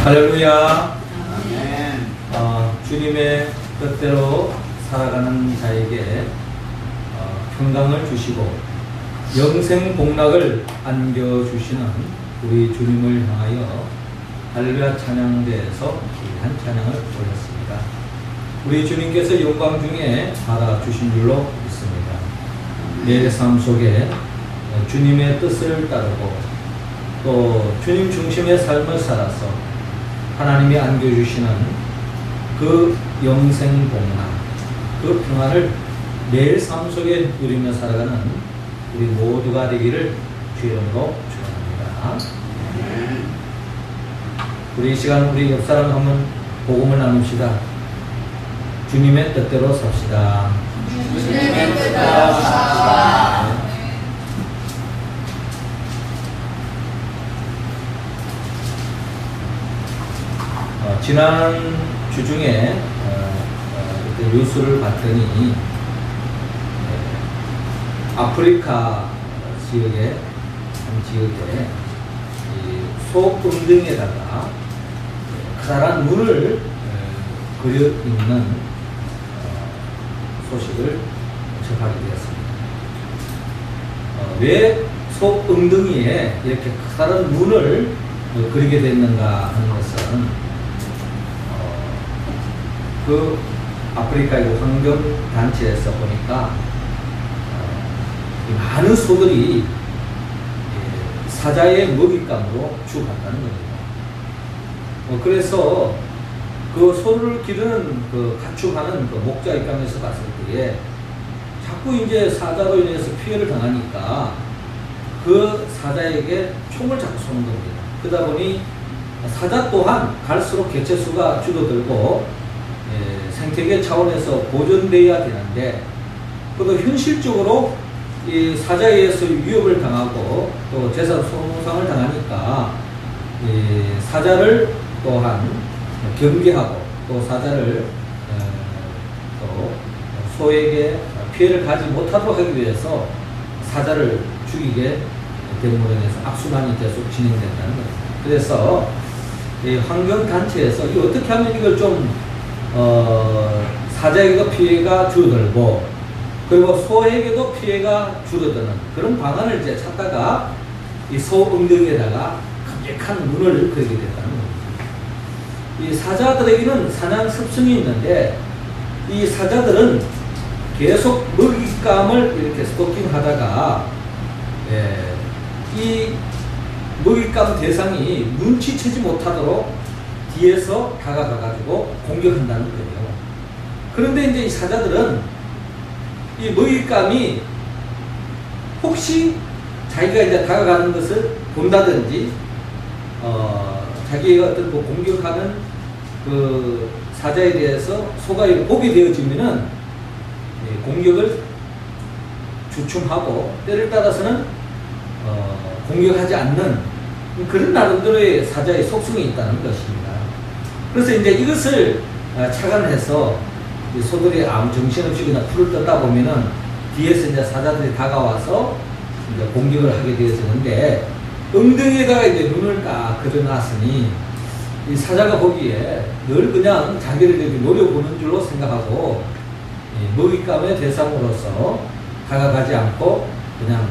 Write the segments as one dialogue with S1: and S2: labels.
S1: 할렐루야.
S2: 아멘.
S1: 주님의 뜻대로 살아가는 자에게 평강을 주시고 영생 복락을 안겨주시는 우리 주님을 향하여 할렐루야 찬양대에서 귀한 찬양을 올렸습니다. 우리 주님께서 영광 중에 받아주신 줄로 믿습니다. 내 삶 속에 주님의 뜻을 따르고 또 주님 중심의 삶을 살아서 하나님이 안겨주시는 그 영생 복락, 그 평안을 매일 삶 속에 누리며 살아가는 우리 모두가 되기를 주의 이름으로 축원합니다. 우리 이 시간 우리 옆 사람 한번 복음을 나눕시다. 주님의 뜻대로 삽시다.
S2: 주님의 뜻대로 삽시다.
S1: 지난 주 중에 뉴스를 봤더니 아프리카 지역의 한 지역에 소금등에다가 커다란 문을 그려 있는 소식을 접하게 되었습니다. 왜 소금등이에 이렇게 커다란 문을 그리게 됐는가 하는 것은 그 아프리카의 환경단체에서 보니까 많은 소들이 사자의 먹잇감으로 죽어간다는 겁니다. 그래서 그 소를 기르는 그 가축하는 그 목자 입장에서 봤을 때에 자꾸 이제 사자로 인해서 피해를 당하니까 그 사자에게 총을 자꾸 쏘는 겁니다. 그러다 보니 사자 또한 갈수록 개체수가 줄어들고 생태계 차원에서 보존돼야 되는데 그래도 현실적으로 이 사자에 의해서 위협을 당하고 또 재산 손상을 당하니까 사자를 또한 경계하고 또 사자를 또 소에게 피해를 가지 못하도록 하기 위해서 사자를 죽이게 됨으로 인해서 악순환이 계속 진행된다는 거예요. 그래서 환경단체에서 이 어떻게 하면 이걸 좀 사자에게도 피해가 줄어들고 그리고 소에게도 피해가 줄어드는 그런 방안을 이제 찾다가 이 소음등에다가 강력한 문을 그리게 됐다는 겁니다. 이 사자들에게는 사냥 습성이 있는데 이 사자들은 계속 먹잇감을 이렇게 스토킹하다가 이 먹잇감 대상이 눈치채지 못하도록 뒤에서 다가가가지고 공격한다는 거예요. 그런데 이제 이 사자들은 이 먹잇감이 혹시 자기가 이제 다가가는 것을 본다든지, 자기가 어떤 그 공격하는 그 사자에 대해서 소가 보게 되어지면은 공격을 주춤하고 때를 따라서는 공격하지 않는 그런 나름대로의 사자의 속성이 있다는 것입니다. 그래서 이제 이것을 착안해서 소들이 아무 정신없이 그냥 풀을 뜯다 보면은 뒤에서 이제 사자들이 다가와서 이제 공격을 하게 되어지는데 엉덩이에다가 이제 눈을 딱 그려놨으니 이 사자가 보기에 늘 그냥 자기를 이렇게 노려보는 줄로 생각하고 먹잇감의 대상으로서 다가가지 않고 그냥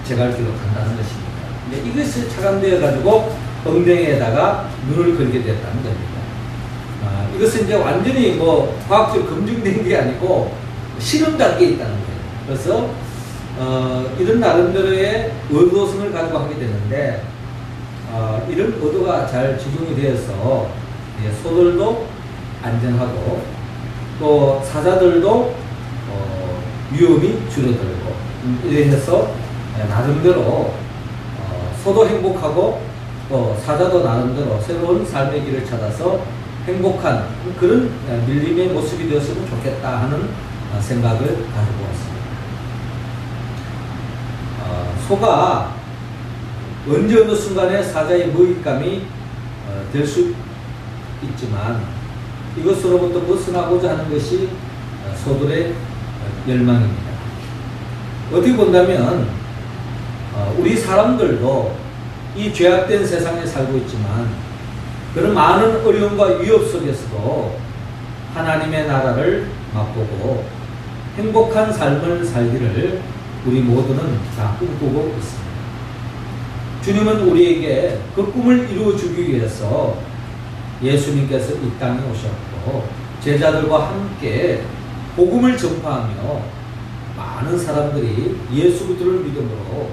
S1: 제갈길로 간다는 것입니다. 근데 이것이 착안되어 가지고 엉덩이에다가 눈을 그리게 됐다는 겁니다. 이것은 이제 완전히 뭐 과학적으로 검증된 게 아니고 실험 단계에 있다는 거예요. 그래서 이런 나름대로의 의도성을 가지고 하게 되는데 이런 의도가 잘 적용이 되어서 소들도 안전하고 또 사자들도 위험이 줄어들고 이래서 나름대로 소도 행복하고 또 사자도 나름대로 새로운 삶의 길을 찾아서 행복한 그런 밀림의 모습이 되었으면 좋겠다 하는 생각을 가지고 왔습니다. 소가 언제 어느 순간에 사자의 먹잇감이 될 수 있지만 이것으로부터 벗어나고자 하는 것이 소들의 열망입니다. 어떻게 본다면 우리 사람들도 이 죄악된 세상에 살고 있지만 그런 많은 어려움과 위협 속에서도 하나님의 나라를 맛보고 행복한 삶을 살기를 우리 모두는 다 꿈꾸고 있습니다. 주님은 우리에게 그 꿈을 이루어주기 위해서 예수님께서 이 땅에 오셨고 제자들과 함께 복음을 전파하며 많은 사람들이 예수 그리스도를 믿음으로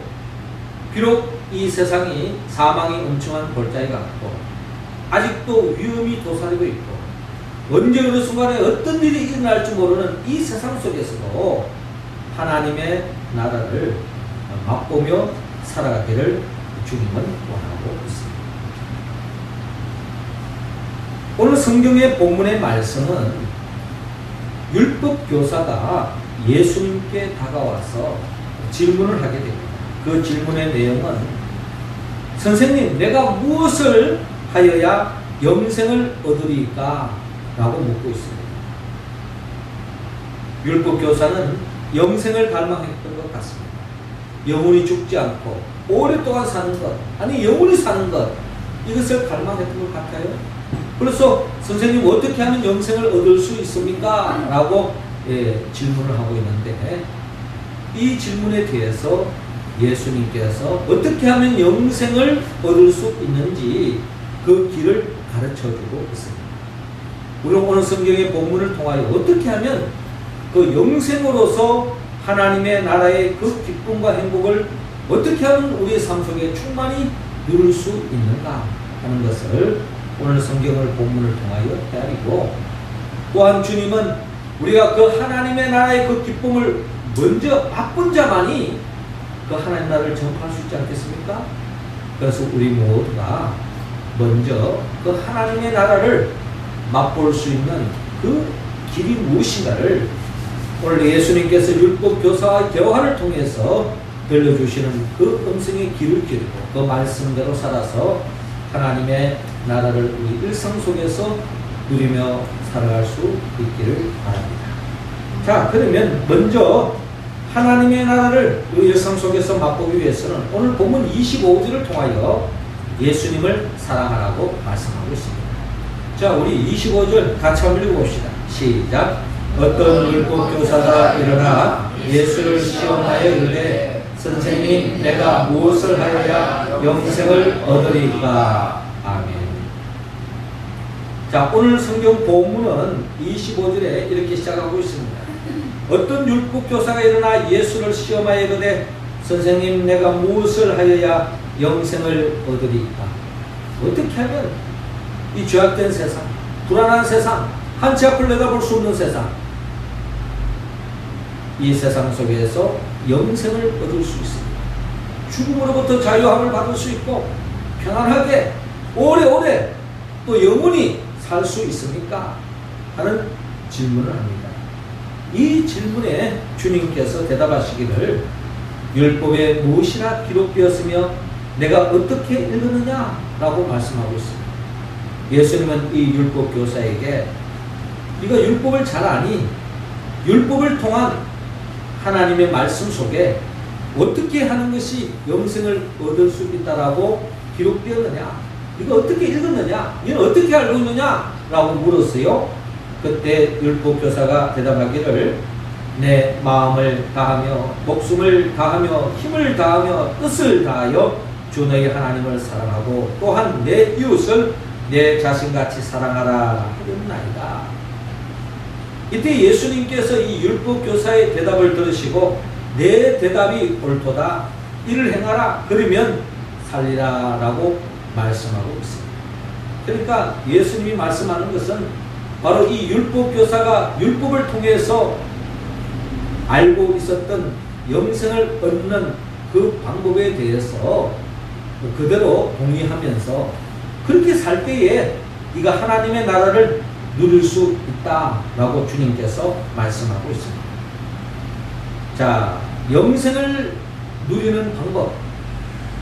S1: 비록 이 세상이 사망이 엄청난 골짜기 같고 아직도 위험이 도사리고 있고 언제 어느 순간에 어떤 일이 일어날지 모르는 이 세상 속에서도 하나님의 나라를 맛보며 살아가기를 주님은 원하고 있습니다. 오늘 성경의 본문의 말씀은 율법 교사가 예수님께 다가와서 질문을 하게 됩니다. 그 질문의 내용은 선생님, 내가 무엇을 하여야 영생을 얻으리까? 라고 묻고 있습니다. 율법 교사는 영생을 갈망했던 것 같습니다. 영원히 죽지 않고 오랫동안 사는 것, 아니 영원히 사는 것, 이것을 갈망했던 것 같아요. 그래서 선생님 어떻게 하면 영생을 얻을 수 있습니까? 라고 질문을 하고 있는데 이 질문에 대해서 예수님께서 어떻게 하면 영생을 얻을 수 있는지 그 길을 가르쳐주고 있습니다. 우리는 오늘 성경의 본문을 통하여 어떻게 하면 그 영생으로서 하나님의 나라의 그 기쁨과 행복을 어떻게 하면 우리의 삶 속에 충만히 누릴 수 있는가 하는 것을 오늘 성경을 본문을 통하여 헤아리고 또한 주님은 우리가 그 하나님의 나라의 그 기쁨을 먼저 맛본 자만이 그 하나님 나라를 전파할 수 있지 않겠습니까? 그래서 우리 모두가 먼저 그 하나님의 나라를 맛볼 수 있는 그 길이 무엇인가를 오늘 예수님께서 율법 교사와 대화를 통해서 들려주시는 그 음성의 길을 기르고 그 말씀대로 살아서 하나님의 나라를 우리 일상 속에서 누리며 살아갈 수 있기를 바랍니다. 자, 그러면 먼저 하나님의 나라를 우리 일상 속에서 맛보기 위해서는 오늘 본문 25절을 통하여 예수님을 사랑하라고 말씀하고 있습니다. 자, 우리 25절 같이 한번 읽어봅시다. 시작. 어떤 율법 교사가 일어나 예수를 시험하여 이르되 선생님, 내가 무엇을 하여야 영생을 얻으리까? 아멘. 자, 오늘 성경 본문은 25절에 이렇게 시작하고 있습니다. 어떤 율법 교사가 일어나 예수를 시험하여 이르되 선생님, 내가 무엇을 하여야 영생을 얻으리까? 어떻게 하면 이 죄악된 세상, 불안한 세상, 한치 앞을 내다볼 수 없는 세상, 이 세상 속에서 영생을 얻을 수 있습니다. 죽음으로부터 자유함을 받을 수 있고 편안하게 오래오래 또 영원히 살 수 있습니까? 하는 질문을 합니다. 이 질문에 주님께서 대답하시기를 율법에 무엇이나 기록되었으며 내가 어떻게 읽었느냐? 라고 말씀하고 있습니다. 예수님은 이 율법 교사에게 네가 율법을 잘 아니? 율법을 통한 하나님의 말씀 속에 어떻게 하는 것이 영생을 얻을 수 있다라고 기록되었느냐? 네가 어떻게 읽었느냐? 너는 어떻게 알고 있느냐? 라고 물었어요. 그때 율법 교사가 대답하기를 내 마음을 다하며 목숨을 다하며 힘을 다하며 뜻을 다하여 주 너희 하나님을 사랑하고 또한 내 이웃을 내 자신같이 사랑하라 하였나이다. 이때 예수님께서 이 율법 교사의 대답을 들으시고 내 대답이 옳도다, 이를 행하라, 그러면 살리라 라고 말씀하고 있습니다. 그러니까 예수님이 말씀하는 것은 바로 이 율법 교사가 율법을 통해서 알고 있었던 영생을 얻는 그 방법에 대해서 그대로 동의하면서 그렇게 살 때에 네가 하나님의 나라를 누릴 수 있다라고 주님께서 말씀하고 있습니다. 자, 영생을 누리는 방법,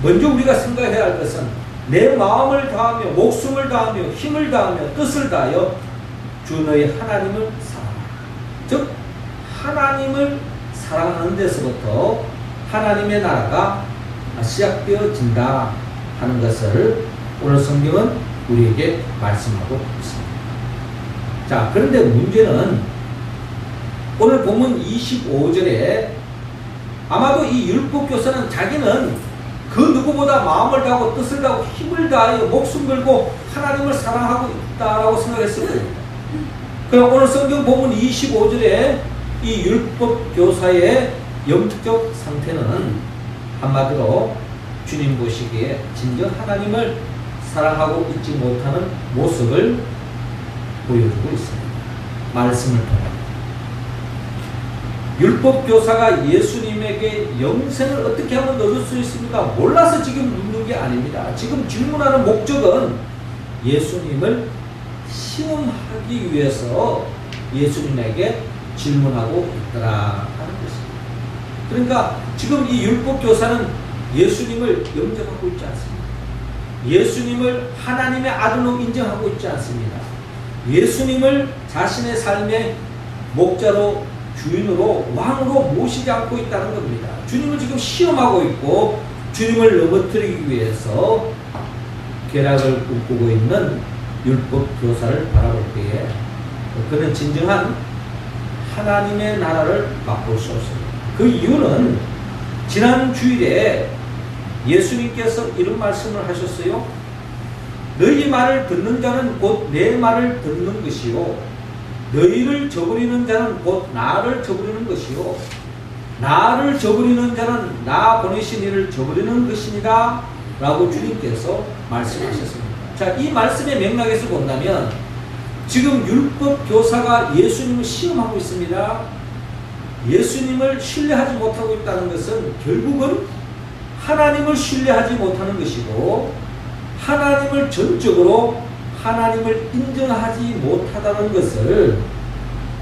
S1: 먼저 우리가 생각해야 할 것은 내 마음을 다하며 목숨을 다하며 힘을 다하며 뜻을 다하여 주 너희 하나님을 사랑하라. 즉 하나님을 사랑하는 데서부터 하나님의 나라가 시작되어진다 하는 것을 오늘 성경은 우리에게 말씀하고 있습니다. 자, 그런데 문제는 오늘 본문 25절에 아마도 이 율법교사는 자기는 그 누구보다 마음을 다하고 뜻을 다하고 힘을 다하여 목숨 걸고 하나님을 사랑하고 있다라고 생각했을 겁니다. 그럼 오늘 성경 본문 25절에 이 율법교사의 영적 상태는 한마디로 주님 보시기에 진정 하나님을 사랑하고 있지 못하는 모습을 보여주고 있습니다. 말씀을 통해. 율법교사가 예수님에게 영생을 어떻게 하면 얻을 수 있습니까? 몰라서 지금 묻는 게 아닙니다. 지금 질문하는 목적은 예수님을 시험하기 위해서 예수님에게 질문하고 있더라 하는 것입니다. 그러니까 지금 이 율법교사는 예수님을 영접하고 있지 않습니다. 예수님을 하나님의 아들로 인정하고 있지 않습니다. 예수님을 자신의 삶의 목자로 주인으로 왕으로 모시지 않고 있다는 겁니다. 주님을 지금 시험하고 있고 주님을 넘어뜨리기 위해서 계략을 꿈꾸고 있는 율법교사를 바라볼 때에 그는 진정한 하나님의 나라를 맛볼 수 없습니다. 그 이유는 지난 주일에 예수님께서 이런 말씀을 하셨어요. 너희 말을 듣는 자는 곧 내 말을 듣는 것이요 너희를 저버리는 자는 곧 나를 저버리는 것이요 나를 저버리는 자는 나 보내신 이를 저버리는 것이니라 라고 주님께서 말씀하셨습니다. 자, 이 말씀의 맥락에서 본다면 지금 율법교사가 예수님을 시험하고 있습니다. 예수님을 신뢰하지 못하고 있다는 것은 결국은 하나님을 신뢰하지 못하는 것이고 하나님을 전적으로 하나님을 인정하지 못하다는 것을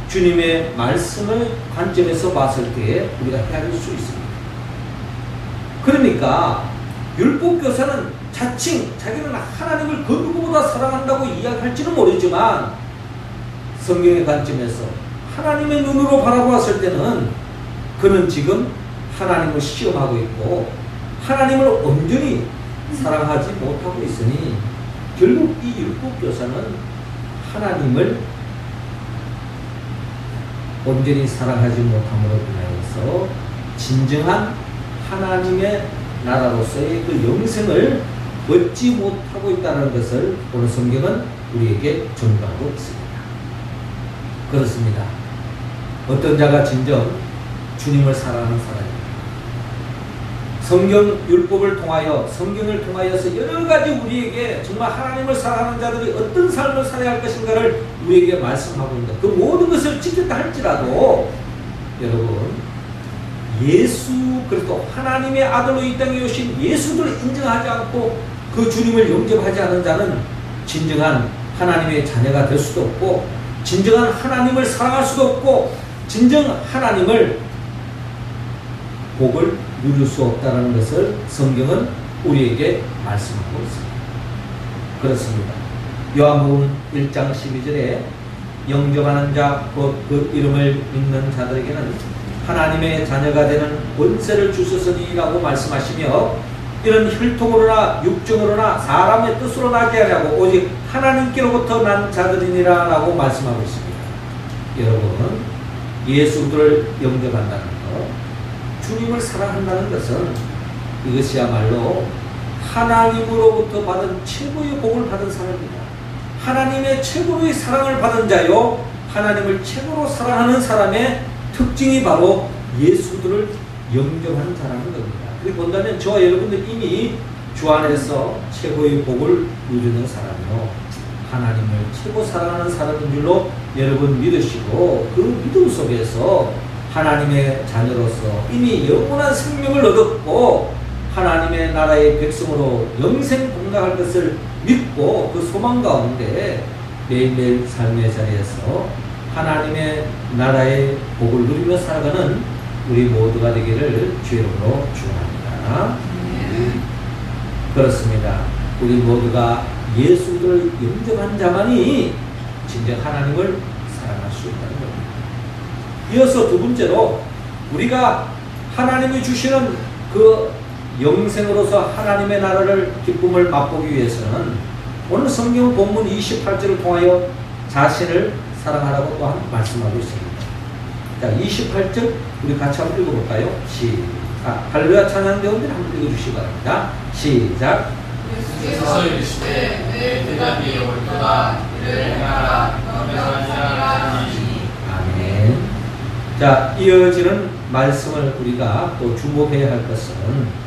S1: 주님의 말씀의 관점에서 봤을 때 우리가 헤아릴 수 있습니다. 그러니까 율법교사는 자칭 자기는 하나님을 그 누구보다 사랑한다고 이야기할지는 모르지만 성경의 관점에서 하나님의 눈으로 바라보았을 때는 그는 지금 하나님을 시험하고 있고 하나님을 온전히 사랑하지 못하고 있으니 결국 이 율법교사는 하나님을 온전히 사랑하지 못함으로 인하여서 진정한 하나님의 나라로서의 그 영생을 얻지 못하고 있다는 것을 오늘 성경은 우리에게 전가하고 있습니다. 그렇습니다. 어떤 자가 진정 주님을 사랑하는 사람입니다. 성경 율법을 통하여 성경을 통하여서 여러 가지 우리에게 정말 하나님을 사랑하는 자들이 어떤 삶을 살아야 할 것인가를 우리에게 말씀하고 있는데 그 모든 것을 지켰다 할지라도 여러분 예수 그리스도 하나님의 아들로 이 땅에 오신 예수를 인정하지 않고 그 주님을 영접하지 않은 자는 진정한 하나님의 자녀가 될 수도 없고 진정한 하나님을 사랑할 수도 없고 진정 하나님을 복을 누릴 수 없다는 것을 성경은 우리에게 말씀하고 있습니다. 그렇습니다. 요한복음 1장 12절에 영접하는 자 곧 그 이름을 믿는 자들에게는 하나님의 자녀가 되는 권세를 주셨으니라고 말씀하시며 이런 혈통으로나 육정으로나 사람의 뜻으로 나게 하려고 오직 하나님께로부터 난 자들이니라 라고 말씀하고 있습니다. 여러분 예수를 영접한다는 것 주님을 사랑한다는 것은 이것이야말로 하나님으로부터 받은 최고의 복을 받은 사람입니다. 하나님의 최고의 사랑을 받은 자요 하나님을 최고로 사랑하는 사람의 특징이 바로 예수들을 영접하는 자라는 겁니다. 그리고 본다면 저와 여러분들 이미 주 안에서 최고의 복을 누리는 사람이요 하나님을 최고 사랑하는 사람인 줄로 여러분 믿으시고 그 믿음 속에서 하나님의 자녀로서 이미 영원한 생명을 얻었고 하나님의 나라의 백성으로 영생 공락할 것을 믿고 그 소망 가운데 매일매일 삶의 자리에서 하나님의 나라의 복을 누리며 살아가는 우리 모두가 되기를 주의 이름으로 축원합니다. 그렇습니다. 우리 모두가 예수를 영접한 자만이 진정 하나님을 사랑할 수 있다는 겁니다. 이어서 두 번째로 우리가 하나님이 주시는 그 영생으로서 하나님의 나라를 기쁨을 맛보기 위해서는 오늘 성경 본문 28절을 통하여 자신을 사랑하라고 또한 말씀하고 있습니다. 자, 28절 우리 같이 한번 읽어볼까요? 시작. 할렐루야 찬양대원들 한번 읽어주시기 바랍니다. 시작.
S2: 예수께서 이르시되 내 대답이 옳도다 이를 행하라 너는 하시니.
S1: 아멘. 자, 이어지는 말씀을 우리가 또 주목해야 할 것은,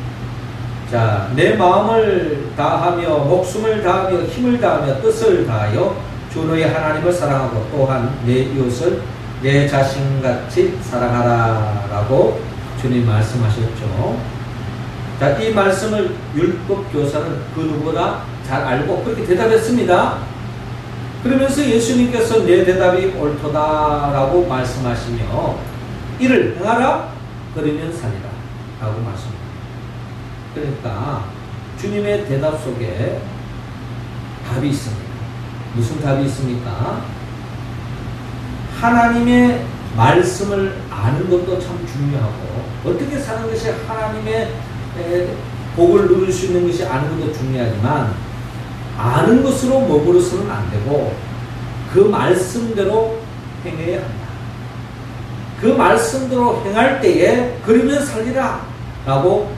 S1: 자, 내 마음을 다하며 목숨을 다하며 힘을 다하며 뜻을 다하여 주 너의 하나님을 사랑하고 또한 내 이웃을 내 자신같이 사랑하라 라고 주님 말씀하셨죠. 자, 이 말씀을 율법 교사는 그 누구보다 잘 알고 그렇게 대답했습니다. 그러면서 예수님께서 내 대답이 옳도다 라고 말씀하시며 이를 행하라 그러면 살리라 라고 말씀합니다. 그러니까 주님의 대답 속에 답이 있습니다. 무슨 답이 있습니까? 하나님의 말씀을 아는 것도 참 중요하고 어떻게 사는 것이 하나님의 복을 누릴 수 있는 것이 아는 것도 중요하지만 아는 것으로 머무르서는 안 되고 그 말씀대로 행해야 한다. 그 말씀대로 행할 때에 그러면 살리라 라고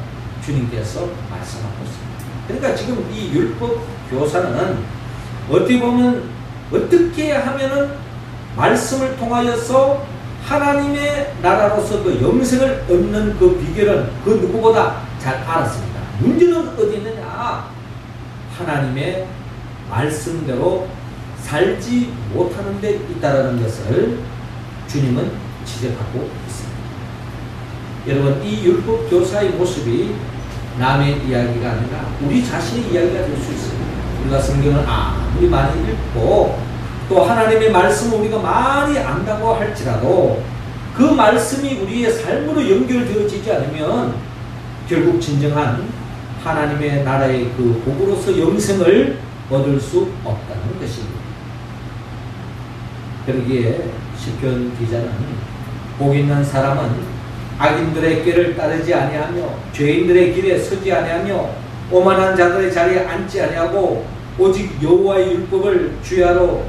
S1: 주님께서 말씀하고 있습니다. 그러니까 지금 이 율법 교사는 어떻게 보면 어떻게 하면은 말씀을 통하여서 하나님의 나라로서 그 영생을 얻는 그 비결은 그 누구보다 잘 알았습니다. 문제는 어디 있느냐? 하나님의 말씀대로 살지 못하는 데 있다라는 것을 주님은 지적하고 있습니다. 여러분, 이 율법 교사의 모습이 남의 이야기가 아니라 우리 자신의 이야기가 될 수 있습니다. 우리가 성경을 아무리 많이 읽고 또 하나님의 말씀을 우리가 많이 안다고 할지라도 그 말씀이 우리의 삶으로 연결되어지지 않으면 결국 진정한 하나님의 나라의 그 복으로서 영생을 얻을 수 없다는 것입니다. 그러기에 시편 기자는 복 있는 사람은 악인들의 길을 따르지 아니하며 죄인들의 길에 서지 아니하며 오만한 자들의 자리에 앉지 아니하고 오직 여호와의 율법을 주야로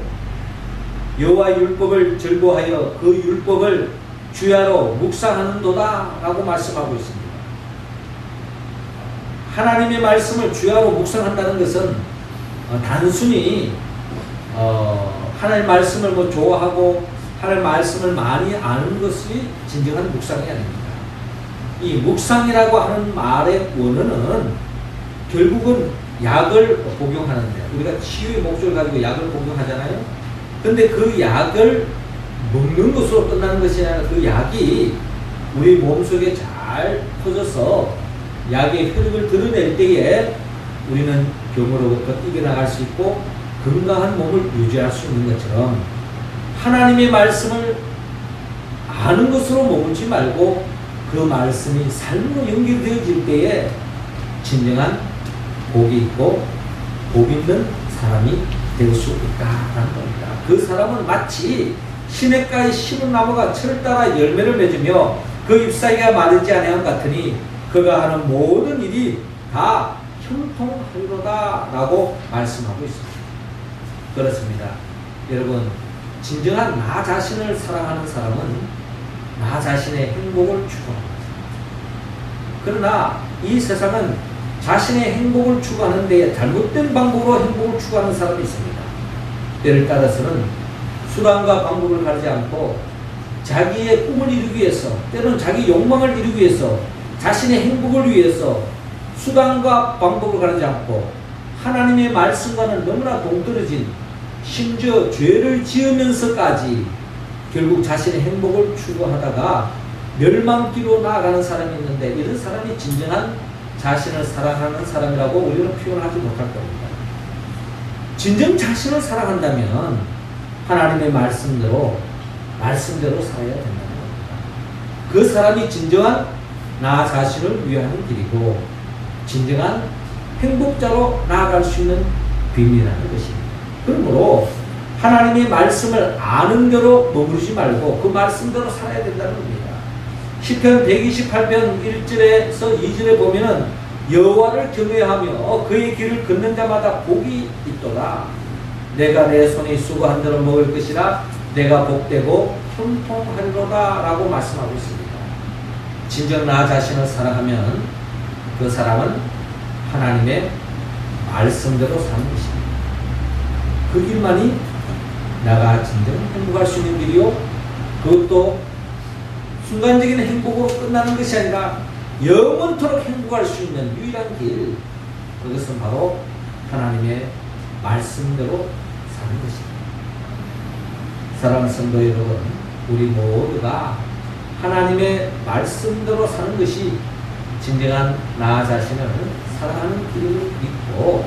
S1: 여호와의 율법을 즐거워하여 그 율법을 주야로 묵상하는도다 라고 말씀하고 있습니다. 하나님의 말씀을 주야로 묵상한다는 것은 단순히 하나님의 말씀을 뭐 좋아하고 하나님의 말씀을 많이 아는 것이 진정한 묵상이 아닙니다. 이 묵상이라고 하는 말의 원어는 결국은 약을 복용하는데, 우리가 치유의 목적을 가지고 약을 복용하잖아요. 근데 그 약을 먹는 것으로 끝나는 것이 아니라 그 약이 우리 몸속에 잘 퍼져서 약의 효력을 드러낼 때에 우리는 병으로부터 이겨나갈 수 있고 건강한 몸을 유지할 수 있는 것처럼 하나님의 말씀을 아는 것으로 머물지 말고 그 말씀이 삶으로 연결되어질 때에 진정한 복이 있고 복 있는 사람이 될 수 있다라는 겁니다. 그 사람은 마치 시냇가에 심은 나무가 철을 따라 열매를 맺으며 그 잎사귀가 마르지 아니함 같으니 그가 하는 모든 일이 다 형통하리로다 라고 말씀하고 있습니다. 그렇습니다. 여러분, 진정한 나 자신을 사랑하는 사람은 나 자신의 행복을 추구합니다. 그러나 이 세상은 자신의 행복을 추구하는 데에 잘못된 방법으로 행복을 추구하는 사람이 있습니다. 때를 따라서는 수단과 방법을 가리지 않고 자기의 꿈을 이루기 위해서, 때로는 자기 욕망을 이루기 위해서, 자신의 행복을 위해서 수단과 방법을 가리지 않고 하나님의 말씀과는 너무나 동떨어진, 심지어 죄를 지으면서까지 결국 자신의 행복을 추구하다가 멸망길로 나아가는 사람이 있는데, 이런 사람이 진정한 자신을 사랑하는 사람이라고 우리는 표현하지 못할 겁니다. 진정 자신을 사랑한다면 하나님의 말씀대로 살아야 된다는 겁니다. 그 사람이 진정한 나 자신을 위하는 길이고 진정한 행복자로 나아갈 수 있는 비밀이라는 것입니다. 그러므로 하나님의 말씀을 아는 대로 머무르지 말고 그 말씀대로 살아야 된다는 겁니다. 시편 128편 1절에서 2절에 보면은 여호와를 경외하며 그의 길을 걷는 자마다 복이 있도다. 내가 내 손이 수고한 대로 먹을 것이라 내가 복되고 형통하리로다 라고 말씀하고 있습니다. 진정 나 자신을 사랑하면 그 사람은 하나님의 말씀대로 사는 것입니다. 그 길만이 나가 진정 행복할 수 있는 길이요, 그것도 순간적인 행복으로 끝나는 것이 아니라 영원토록 행복할 수 있는 유일한 길, 그것은 바로 하나님의 말씀대로 사는 것입니다. 사랑하는 성도 여러분, 우리 모두가 하나님의 말씀대로 사는 것이 진정한 나 자신을 사랑하는 길을 믿고,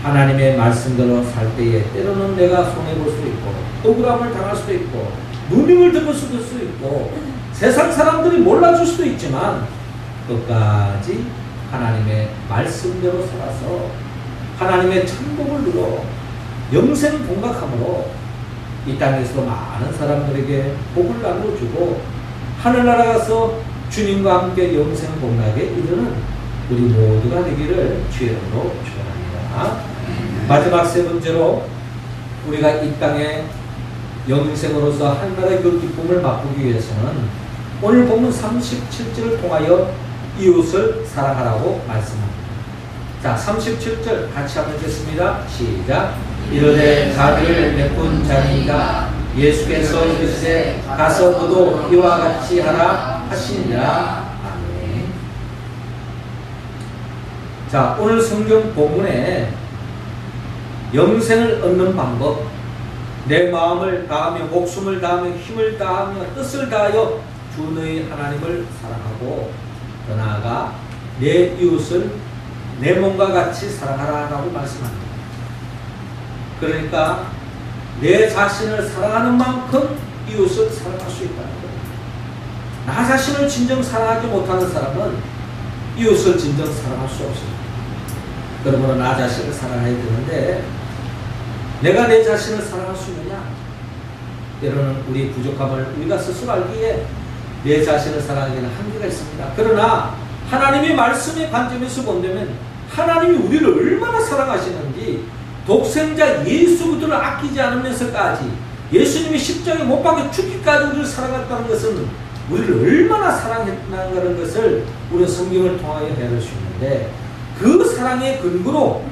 S1: 하나님의 말씀대로 살 때에 때로는 내가 손해볼 수도 있고 억울함을 당할 수도 있고 누명을 들을 수도 있고 세상 사람들이 몰라줄 수도 있지만 끝까지 하나님의 말씀대로 살아서 하나님의 천국을 누려 영생 공각함으로 이 땅에서 많은 사람들에게 복을 나누어주고 하늘나라 가서 주님과 함께 영생 공락에 이르는 우리 모두가 되기를 주의 이름으로 축원합니다. 마지막 세 번째로 우리가 이 땅에 영생으로서 하늘나라의 그 기쁨을 맛보기 위해서는 오늘 본문 37절을 통하여 이웃을 사랑하라고 말씀합니다. 자, 37절 같이 한번 읽겠습니다. 시작. 이르되 자비를 베푼 자니가 예수께서 이르시되 가서 너도 이와 같이 하라 하시니라. 아멘. 자, 오늘 성경 본문에 영생을 얻는 방법, 내 마음을 다하며 목숨을 다하며 힘을 다하며 뜻을 다하여 주 너희 하나님을 사랑하고 더 나아가 내 이웃을 내 몸과 같이 사랑하라라고 말씀합니다. 그러니까 내 자신을 사랑하는 만큼 이웃을 사랑할 수 있다는 거예요. 나 자신을 진정 사랑하지 못하는 사람은 이웃을 진정 사랑할 수 없습니다. 그러므로 나 자신을 사랑해야 되는데 내가 내 자신을 사랑할 수 있느냐? 때로는 우리 부족함을 우리가 스스로 알기에 내 자신을 사랑하기는 한계가 있습니다. 그러나 하나님의 말씀의 관점에서 본다면 하나님이 우리를 얼마나 사랑하시는지, 독생자 예수 그리스도를 아끼지 않으면서까지 예수님이 십자가에 못 박혀 죽기까지 우리를 사랑했다는 것은 우리를 얼마나 사랑했다는 것을 우리는 성경을 통하여 배울 수 있는데, 그 사랑의 근거로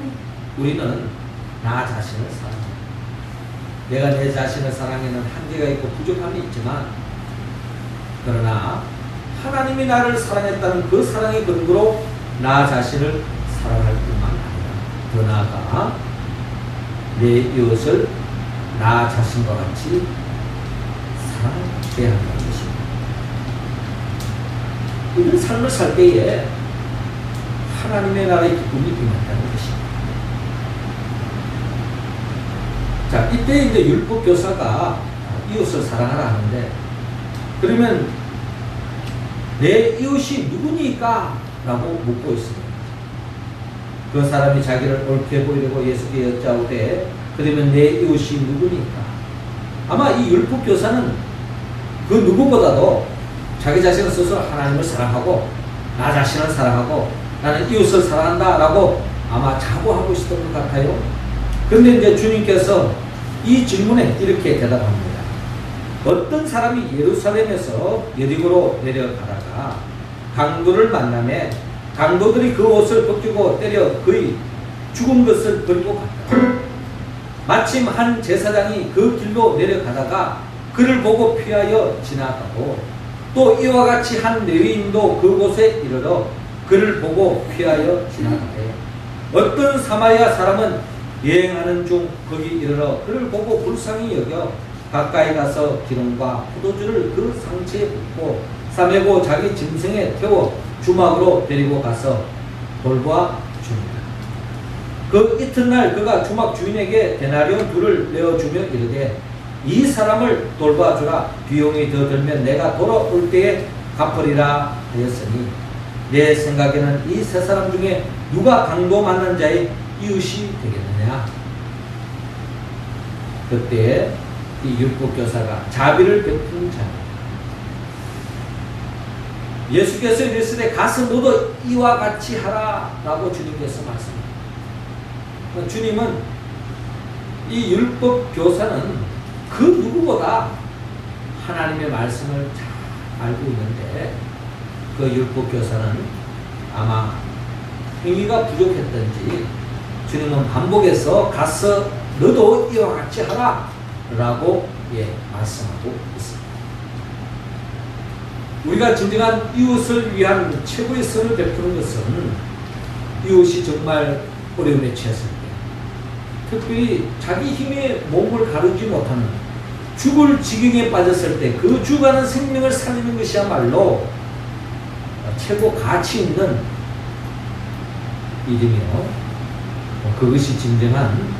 S1: 우리는 나 자신을 사랑합니다. 내가 내 자신을 사랑에는 한계가 있고 부족함이 있지만, 그러나 하나님이 나를 사랑했다는 그 사랑의 근거로 나 자신을 사랑할 뿐만 아니라 더 나아가 내 이웃을 나 자신과 같이 사랑해야 한다는 것입니다. 이런 삶을 살 때에 하나님의 나라의 기쁨이 임한다는 것입니다. 자, 이때 이제 율법 교사가 이웃을 사랑하라 하는데, 그러면 내 이웃이 누구니까? 라고 묻고 있습니다. 그 사람이 자기를 옳게 보이려고 예수께 여짜오되 그러면 내 이웃이 누구니까? 아마 이 율법 교사는 그 누구보다도 자기 자신을 스스로 하나님을 사랑하고 나 자신을 사랑하고 나는 이웃을 사랑한다 라고 아마 자부하고 있었던 것 같아요. 그런데 이제 주님께서 이 질문에 이렇게 대답합니다. 어떤 사람이 예루살렘에서 여리고로 내려가다가 강도를 만나매 강도들이 그 옷을 벗기고 때려 그의 죽은 것을 버리고 갔다. 마침 한 제사장이 그 길로 내려가다가 그를 보고 피하여 지나가고, 또 이와 같이 한 레위인도 그곳에 이르러 그를 보고 피하여 지나가되, 어떤 사마리아 사람은 여행하는 중 거기 이르러 그를 보고 불쌍히 여겨 가까이 가서 기름과 포도주를 그 상체에 붓고 싸매고 자기 짐승에 태워 주막으로 데리고 가서 돌보아 줍니다. 그 이튿날 그가 주막 주인에게 데나리온 둘을 내어주며 이르되 이 사람을 돌봐주라. 비용이 더 들면 내가 돌아올 때에 갚으리라 하였으니, 내 생각에는 이 세 사람 중에 누가 강도 만난 자의 이웃이 되겠느냐? 그때 이 율법교사가 자비를 베푼 자, 예수께서 이르시되 가서 너도 이와 같이 하라 라고 주님께서 말씀합니다. 주님은 이 율법 교사는 그 누구보다 하나님의 말씀을 잘 알고 있는데 그 율법 교사는 아마 행위가 부족했던지 주님은 반복해서 가서 너도 이와 같이 하라 라고 말씀하고 있습니다. 우리가 진정한 이웃을 위한 최고의 선을 베푸는 것은 이웃이 정말 어려움에 처했을 때, 특별히 자기 힘에 몸을 가르지 못하는 죽을 지경에 빠졌을 때 그 죽어가는 생명을 살리는 것이야말로 최고 가치 있는 일이며 그것이 진정한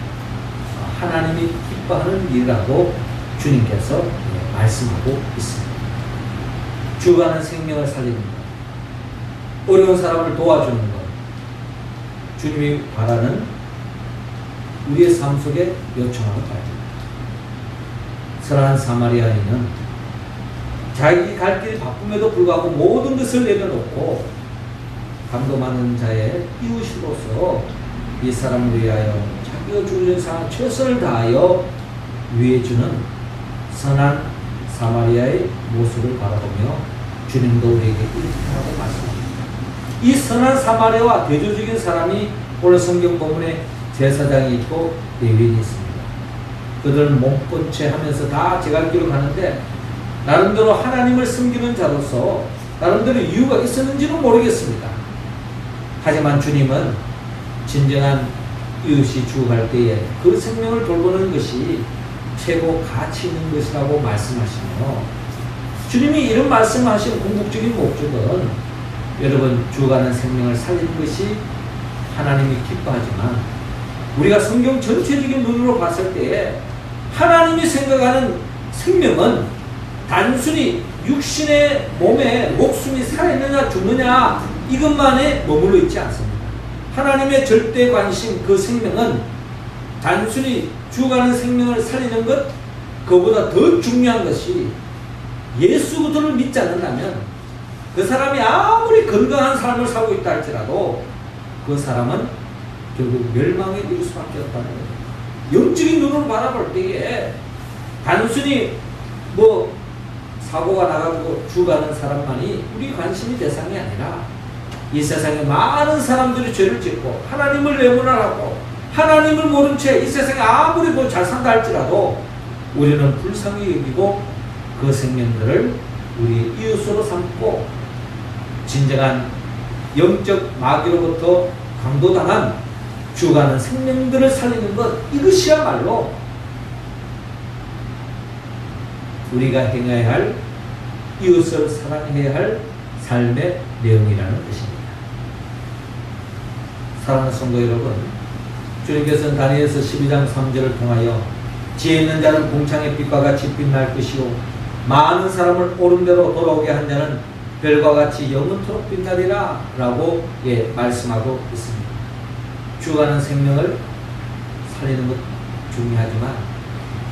S1: 하나님이 기뻐하는 일이라고 주님께서 말씀하고 있습니다. 죽어가는 생명을 살리는 것, 어려운 사람을 도와주는 것, 주님이 바라는 우리의 삶 속에 요청하는 바입니다. 선한 사마리아인은 자기 갈 길 바쁨에도 불구하고 모든 것을 내려놓고 감도 많은 자의 이웃으로서 이 사람을 위하여 자기가 주는 상 최선을 다하여 위해주는 선한 사마리아의 모습을 바라보며 주님도 우리에게 이렇게 하라고 말씀합니다. 이 선한 사마리아와 대조적인 사람이 오늘 성경 본문에 제사장이 있고 레위인이 있습니다. 그들은 몸본 채 하면서 다 제갈 길로 가는데 나름대로 하나님을 섬기는 자로서 나름대로 이유가 있었는지는 모르겠습니다. 하지만 주님은 진정한 이웃이 죽어갈 때에 그 생명을 돌보는 것이 최고 가치 있는 것이라고 말씀하시며, 주님이 이런 말씀하신 궁극적인 목적은 여러분 죽어가는 생명을 살리는 것이 하나님이 기뻐하지만 우리가 성경 전체적인 눈으로 봤을 때에 하나님이 생각하는 생명은 단순히 육신의 몸에 목숨이 살아있느냐 죽느냐 이것만에 머물러 있지 않습니다. 하나님의 절대 관심, 그 생명은 단순히 죽어가는 생명을 살리는 것, 그보다 더 중요한 것이 예수 그리스도를 믿지 않는다면 그 사람이 아무리 건강한 삶을 살고 있다 할지라도 그 사람은 결국 멸망에 이를 수밖에 없다는 거예요. 영적인 눈으로 바라볼 때에 단순히 사고가 나가고 죽어가는 사람만이 우리 관심이 대상이 아니라 이 세상에 많은 사람들이 죄를 짓고 하나님을 외면하고 하나님을 모른 채 이 세상에 아무리 잘 산다 할지라도 우리는 불쌍히 여기고 그 생명들을 우리 이웃으로 삼고 진정한 영적 마귀로부터 강도당한 죽어가는 생명들을 살리는 것, 이것이야말로 우리가 행해야 할, 이웃을 사랑해야 할 삶의 내용이라는 것입니다. 사랑하는 성도 여러분, 주님께서는 다니엘서 12장 3절을 통하여 지혜 있는 자는 공창의 빛과 같이 빛날 것이요 많은 사람을 옳은 대로 돌아오게 한 자는 별과 같이 영원토록 빛나리라 라고 말씀하고 있습니다. 죽어가는 생명을 살리는 것 중요하지만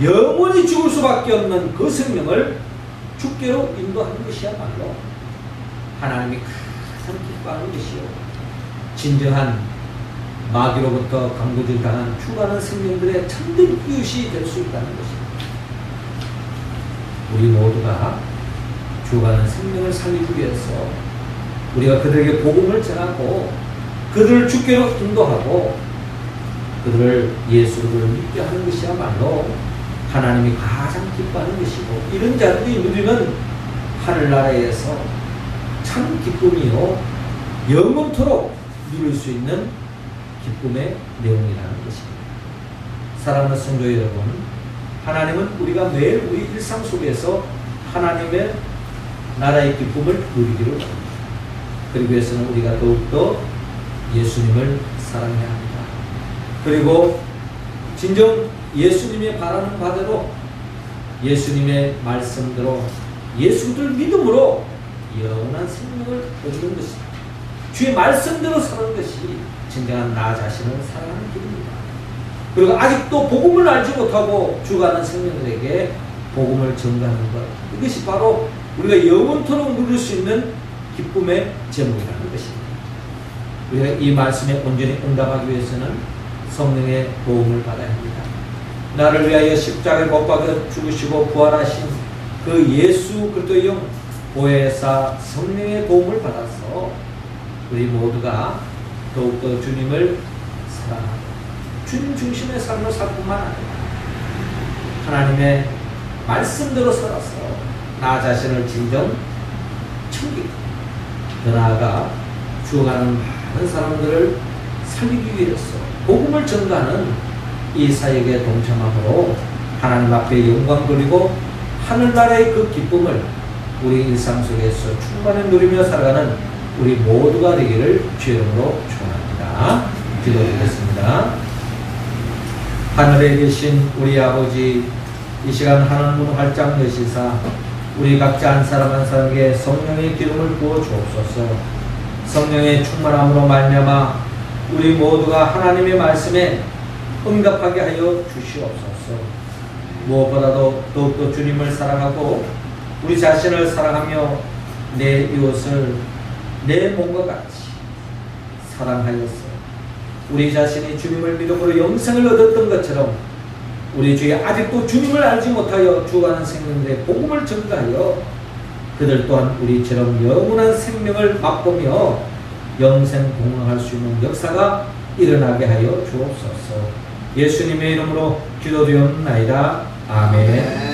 S1: 영원히 죽을 수밖에 없는 그 생명을 죽게로 인도하는 것이야말로 하나님이 가장 기뻐하는 것이요 진정한 마귀로부터 강도질당한 죽어가는 생명들의 참된 이웃이 될 수 있다는 것입니다. 우리 모두가 죽어가는 생명을 살리기 위해서 우리가 그들에게 복음을 전하고 그들을 주께로 인도하고 그들을 예수를 믿게 하는 것이야말로 하나님이 가장 기뻐하는 것이고, 이런 자들이 누리는 하늘나라에서 참 기쁨이요 영원토록 누릴 수 있는 기쁨의 내용이라는 것입니다. 사랑하는 성도 여러분, 하나님은 우리가 매일 우리 일상 속에서 하나님의 나라의 기쁨을 누리기를 원합니다. 그리고 위해서는 우리가 더욱더 예수님을 사랑해야 합니다. 그리고 진정 예수님의 바라는 바대로 예수님의 말씀대로 예수를 믿음으로 영원한 생명을 얻는 것입니다. 주의 말씀대로 사는 것이 진정한 나 자신을 사랑하는 길입니다. 그리고 아직도 복음을 알지 못하고 죽어가는 생명들에게 복음을 전가하는 것, 이것이 바로 우리가 영원토록 누릴 수 있는 기쁨의 제목이라는 것입니다. 우리가 이 말씀에 온전히 응답하기 위해서는 성령의 도움을 받아야 합니다. 나를 위하여 십자가에 못 박혀 죽으시고 부활하신 그 예수 그리스도의 영 보혜사 성령의 도움을 받아서 우리 모두가 더욱더 주님을 사랑하고 주님 중심의 삶을 살 뿐만 아니라 하나님의 말씀대로 살아서 나 자신을 진정 챙기고 더 나아가 죽어가는 많은 사람들을 살리기 위해서 복음을 전가하는 이 사역에 동참함으로 하나님 앞에 영광 돌리고 하늘나라의 그 기쁨을 우리 일상 속에서 충만히 누리며 살아가는 우리 모두가 되기를 주의 이름으로 축원합니다. 기도드리겠습니다. 하늘에 계신 우리 아버지, 이 시간 하늘 문 활짝 여시사 우리 각자 한 사람 한 사람에게 성령의 기름을 부어 주옵소서. 성령의 충만함으로 말미암아 우리 모두가 하나님의 말씀에 응답하게 하여 주시옵소서. 무엇보다도 더욱더 주님을 사랑하고 우리 자신을 사랑하며 내 이웃을 내 몸과 같이 사랑하여서 우리 자신이 주님을 믿음으로 영생을 얻었던 것처럼 우리 주에 아직도 주님을 알지 못하여 죽어가는 생명들의 복음을 전가하여 그들 또한 우리처럼 영원한 생명을 맛보며 영생 공헌할 수 있는 역사가 일어나게 하여 주옵소서. 예수님의 이름으로 기도드렸나이다. 아멘.